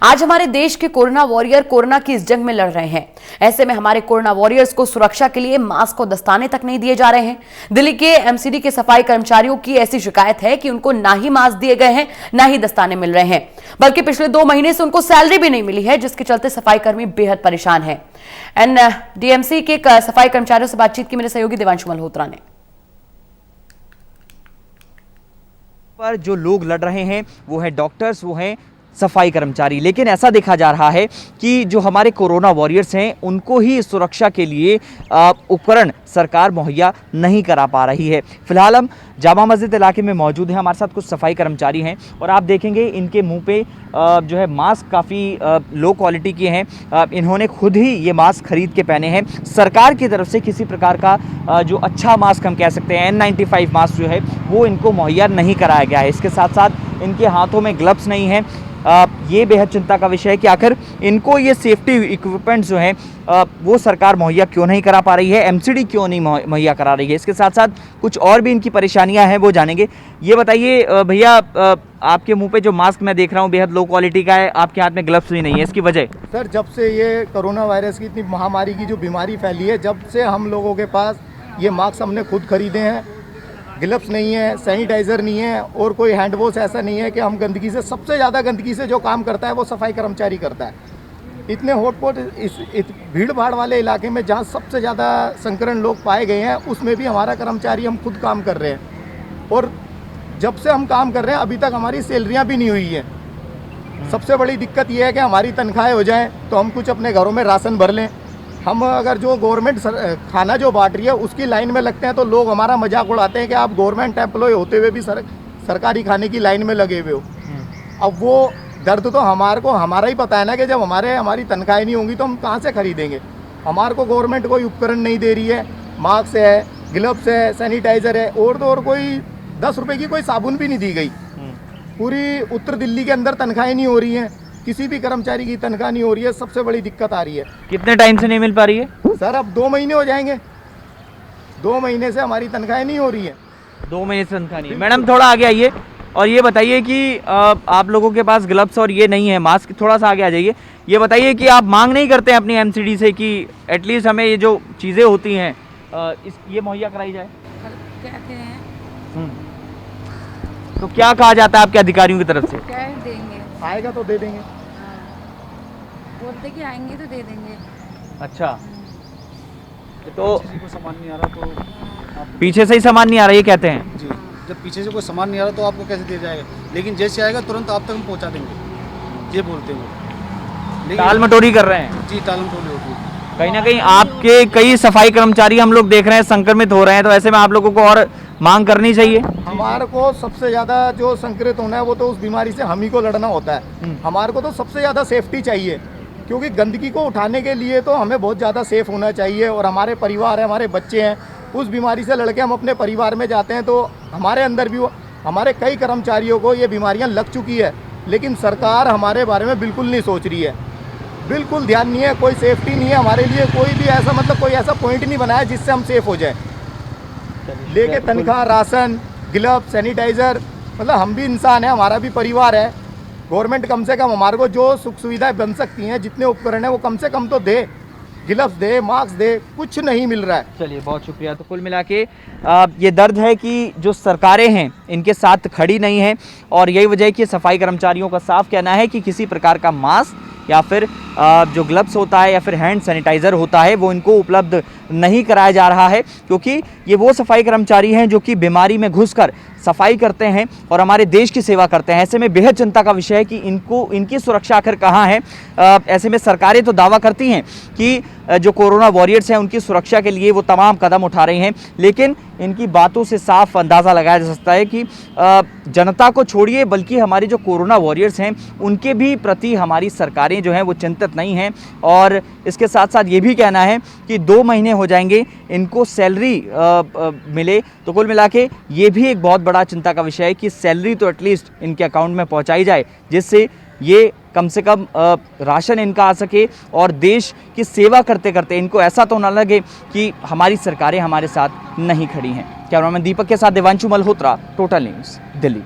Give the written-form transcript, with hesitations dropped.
आज हमारे देश के कोरोना वॉरियर कोरोना की इस जंग में लड़ रहे हैं। ऐसे में हमारे कोरोना वॉरियर्स को सुरक्षा के लिए मास्क और दस्ताने तक नहीं दिए जा रहे हैं। दिल्ली के एमसीडी के सफाई कर्मचारियों की ऐसी शिकायत है कि उनको ना ही मास्क दिए गए हैं, ना ही दस्ताने मिल रहे हैं, बल्कि पिछले 2 महीने से उनको सैलरी भी नहीं मिली है, जिसके चलते सफाई कर्मी बेहद परेशान है। एनडीएमसी के सफाई कर्मचारियों से बातचीत की मेरे सहयोगी देवांशु मल्होत्रा ने। पर जो लोग लड़ रहे हैं वो है डॉक्टर्स, वो हैं सफाई कर्मचारी। लेकिन ऐसा देखा जा रहा है कि जो हमारे कोरोना वॉरियर्स हैं उनको ही सुरक्षा के लिए उपकरण सरकार मुहैया नहीं करा पा रही है। फिलहाल हम जामा मस्जिद इलाके में मौजूद हैं, हमारे साथ कुछ सफाई कर्मचारी हैं और आप देखेंगे इनके मुंह पे जो है मास्क काफ़ी लो क्वालिटी के हैं। इन्होंने खुद ही ये मास्क खरीद के पहने हैं। सरकार की तरफ से किसी प्रकार का जो अच्छा मास्क हम कह सकते हैं N95 मास्क जो है वो इनको मुहैया नहीं कराया गया है। इसके साथ साथ इनके हाथों में ग्लव्स नहीं हैं। ये बेहद चिंता का विषय है कि आखिर इनको ये सेफ्टी इक्विपमेंट्स जो हैं वो सरकार मुहैया क्यों नहीं करा पा रही है, एमसीडी क्यों नहीं मुहैया करा रही है। इसके साथ साथ कुछ और भी इनकी परेशानियां हैं, वो जानेंगे। ये बताइए भैया, आपके मुंह पे जो मास्क मैं देख रहा हूँ बेहद लो क्वालिटी का है, आपके हाथ में ग्लव्स भी नहीं है, इसकी वजह? सर, जब से ये कोरोना वायरस की इतनी महामारी की जो बीमारी फैली है, जब से हम लोगों के पास ये मास्क हमने खुद खरीदे हैं, ग्लव्स नहीं है, सैनिटाइज़र नहीं है और कोई हैंड वॉश ऐसा नहीं है कि हम गंदगी से, सबसे ज़्यादा गंदगी से जो काम करता है वो सफाई कर्मचारी करता है। इतने हॉटपॉट इस भीड़ भाड़ वाले इलाके में जहाँ सबसे ज़्यादा संक्रमण लोग पाए गए हैं, उसमें भी हमारा कर्मचारी, हम खुद काम कर रहे हैं और जब से हम काम कर रहे हैं अभी तक हमारी सैलरियाँ भी नहीं हुई है। सबसे बड़ी दिक्कत ये है कि हमारी तनख्वाहें हो जाएँ तो हम कुछ अपने घरों में राशन भर लें। हम अगर जो गवर्नमेंट खाना जो बांट रही है उसकी लाइन में लगते हैं तो लोग हमारा मजाक उड़ाते हैं कि आप गवर्नमेंट एम्प्लॉय होते हुए भी सरकारी खाने की लाइन में लगे हुए हो। अब वो दर्द तो हमारा ही पता है ना कि जब हमारी तनख्वाहें नहीं होंगी तो हम कहाँ से खरीदेंगे। हमारे को गवर्नमेंट कोई उपकरण नहीं दे रही है, मास्क है, ग्लव्स है, सैनिटाइज़र है और तो और कोई 10 रुपये की कोई साबुन भी नहीं दी गई। पूरी उत्तर दिल्ली के अंदर तनख्वाहें नहीं हो रही हैं, किसी भी कर्मचारी की तनख्वाह नहीं हो रही है। सबसे बड़ी दिक्कत आ रही है। कितने टाइम से नहीं मिल पा रही है? सर, अब 2 महीने हो जाएंगे। 2 महीने से हमारी तनख्वाहें नहीं हो रही है। 2 महीने से तनख्वाह नहीं है। मैडम, थोड़ा आगे आइए और ये बताइए कि आप लोगों के पास ग्लव्स और ये नहीं है, मास्क, थोड़ा सा आगे आ जाइए। ये बताइए कि आप मांग नहीं करते हैं अपनी एमसीडी से कि एटलीस्ट हमें ये जो चीज़ें होती हैं ये मुहैया कराई जाए? कहते हैं। तो क्या कहा जाता है आपके अधिकारियों की तरफ से? क्या देंगे, आएगा तो दे देंगे। बोलते कि आएंगे तो दे देंगे। अच्छा, तो किसी को सामान नहीं आ रहा तो आप पीछे से ही सामान नहीं आ रहा, ये कहते हैं? जी, जब पीछे से कोई सामान नहीं आ रहा तो आपको कैसे दिया जाएगा, लेकिन जैसे आएगा तुरंत आप तक हम पहुंचा देंगे, ये बोलते हैं। लेकिन टाल मटोरी कर रहे हैं जी, टालम टोली होती है। कहीं ना कहीं आपके कई सफाई कर्मचारी हम लोग देख रहे हैं संक्रमित हो रहे हैं, तो ऐसे में आप लोगों को और मांग करनी चाहिए। हमारे को सबसे ज़्यादा जो संक्रमित होना है वो तो उस बीमारी से हम ही को लड़ना होता है। हमारे को तो सबसे ज़्यादा सेफ्टी चाहिए, क्योंकि गंदगी को उठाने के लिए तो हमें बहुत ज़्यादा सेफ होना चाहिए और हमारे परिवार है, हमारे बच्चे हैं, उस बीमारी से लड़के हम अपने परिवार में जाते हैं तो हमारे अंदर भी हमारे कई कर्मचारियों को ये बीमारियां लग चुकी है, लेकिन सरकार हमारे बारे में बिल्कुल नहीं सोच रही है, बिल्कुल ध्यान नहीं है, कोई सेफ्टी नहीं है हमारे लिए, कोई भी ऐसा मतलब कोई ऐसा पॉइंट नहीं बनाया जिससे हम सेफ हो जाए। लेके तनख्वाह, राशन, ग्लव, सैनिटाइज़र, मतलब हम भी इंसान हैं, हमारा भी परिवार है। गवर्नमेंट कम से कम हमारे को जो सुख सुविधाएं बन सकती हैं, जितने उपकरण हैं वो कम से कम तो दे, ग्लव्स दे, मास्क दे, कुछ नहीं मिल रहा है। चलिए, बहुत शुक्रिया। तो कुल मिला के ये दर्द है कि जो सरकारें हैं इनके साथ खड़ी नहीं हैं और यही वजह है कि सफाई कर्मचारियों का साफ कहना है कि किसी प्रकार का मास्क या फिर जो ग्लव्स होता है या फिर हैंड सैनिटाइज़र होता है वो इनको उपलब्ध नहीं कराया जा रहा है, क्योंकि ये वो सफाई कर्मचारी हैं जो कि बीमारी में घुसकर सफाई करते हैं और हमारे देश की सेवा करते हैं। ऐसे में बेहद चिंता का विषय है कि इनकी सुरक्षा आखिर कहाँ है। ऐसे में सरकारें तो दावा करती हैं कि जो कोरोना वॉरियर्स हैं उनकी सुरक्षा के लिए वो तमाम कदम उठा रही हैं, लेकिन इनकी बातों से साफ अंदाज़ा लगाया जा सकता है कि जनता को छोड़िए बल्कि हमारे जो कोरोना वॉरियर्स हैं उनके भी प्रति हमारी सरकारें जो हैं वो चिंतित नहीं हैं। और इसके साथ साथ ये भी कहना है कि 2 महीने हो जाएंगे इनको सैलरी मिले, तो कुल मिला के ये भी एक बहुत बड़ा चिंता का विषय है कि सैलरी तो एटलीस्ट इनके अकाउंट में पहुंचाई जाए, जिससे ये कम से कम राशन इनका आ सके और देश की सेवा करते करते इनको ऐसा तो ना लगे कि हमारी सरकारें हमारे साथ नहीं खड़ी हैं। कैमरामैन दीपक के साथ देवांशु मल्होत्रा, टोटल न्यूज़, दिल्ली।